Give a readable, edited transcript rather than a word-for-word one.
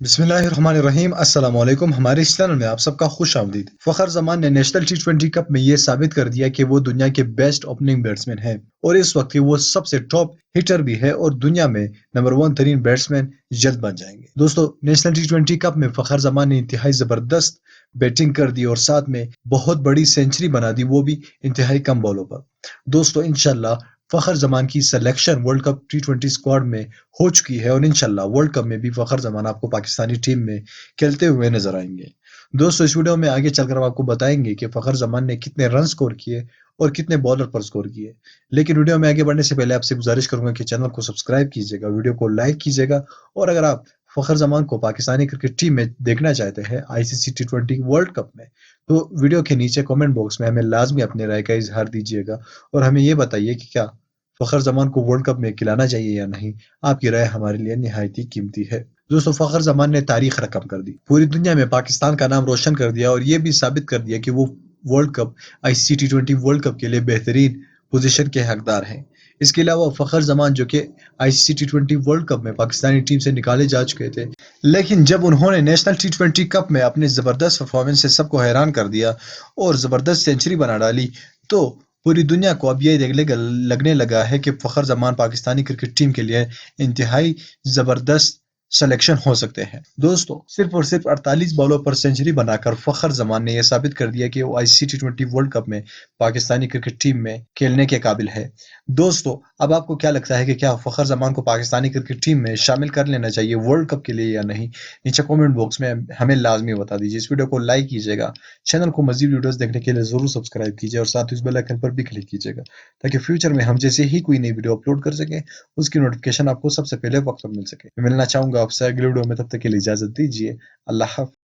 बिस्मिल्लाहिर्रहमानिर्रहीम अस्सलाम वालेकुम। हमारे इस चैनल में आप सबका खुश आमदीद। फखर जमान ने नेशनल टी20 कप में ये साबित कर दिया कि वो दुनिया के बेस्ट ओपनिंग बैट्समैन हैं और इस वक्त वो सबसे टॉप हिटर भी है और दुनिया में नंबर 1 तरीन बैट्समैन जल्द बन जाएंगे। दोस्तों, नेशनल टी20 कप में फखर जमान ने इंतहाई जबरदस्त बैटिंग कर दी और साथ में बहुत बड़ी सेंचुरी बना दी, वो भी इंतहाई कम बॉलों पर। दोस्तों, इंशाल्लाह फखर जमान की सिलेक्शन वर्ल्ड कप टी20 स्क्वाड में हो चुकी है और इंशाल्लाह वर्ल्ड कप में भी फखर जमान आपको पाकिस्तानी टीम में खेलते हुए नजर आएंगे। दोस्तों, इस वीडियो में आगे चलकर हम आपको बताएंगे कि फखर जमान ने कितने रन स्कोर किए और कितने बॉलर पर स्कोर किए। लेकिन वीडियो में आगे बढ़ने से पहले आपसे गुजारिश करूंगा कि चैनल को सब्सक्राइब कीजिएगा, वीडियो को लाइक कीजिएगा और अगर आप फखर जमान को पाकिस्तानी क्रिकेट टीम में देखना चाहते हैं आईसीसी टी20 वर्ल्ड कप में, तो वीडियो के नीचे कमेंट बॉक्स में हमें लाजमी अपने राय का इजहार दीजिएगा और हमें ये बताइए कि क्या फखर जमान को वर्ल्ड कप में खिलाना चाहिए या नहीं। आपकी राय हमारे लिए निहायत ही कीमती है। दोस्तों, फखर जमान ने तारीख रकम कर दी, पूरी दुनिया में पाकिस्तान का नाम रोशन कर दिया और ये भी साबित कर दिया कि वो वर्ल्ड कप आईसीसी टी20 वर्ल्ड कप के लिए बेहतरीन पोजीशन के हकदार हैं। इसके अलावा फखर जमान जो कि आईसीसी टी20 वर्ल्ड कप में पाकिस्तानी टीम से निकाले जा चुके थे, लेकिन जब उन्होंने नेशनल टी20 कप में अपनी जबरदस्त परफॉर्मेंस से सबको हैरान कर दिया और जबरदस्त सेंचुरी बना डाली, तो पूरी दुनिया को अब ये लगने लगा है कि फखर जमान पाकिस्तानी क्रिकेट टीम के लिए इंतहाई जबरदस्त सिलेक्शन हो सकते हैं। दोस्तों, सिर्फ और सिर्फ 48 बॉलों पर सेंचुरी बनाकर फखर जमान ने यह साबित कर दिया कि वो आईसीसी टी20 वर्ल्ड कप में पाकिस्तानी क्रिकेट टीम में खेलने के काबिल है। दोस्तों, अब आपको क्या लगता है कि क्या फखर जमान को पाकिस्तानी क्रिकेट टीम में शामिल कर लेना चाहिए वर्ल्ड कप के लिए या नहीं? नीचे कमेंट बॉक्स में हमें लाजमी बता दीजिए। इस वीडियो को लाइक कीजिएगा, चैनल को मजीद वीडियोस देखने के लिए जरूर सब्सक्राइब कीजिए और साथ ही उस बेल आइकन पर भी क्लिक कीजिएगा ताकि फ्यूचर में हम जैसे ही कोई नई वीडियो अपलोड कर सके उसकी नोटिफिकेशन आपको सबसे पहले वक्त पर मिल सके। मैं मिलना चाहूंगा आपसे अगले वीडियो में, तब तक के लिए इजाजत दीजिए। अल्लाह हाफ़िज़।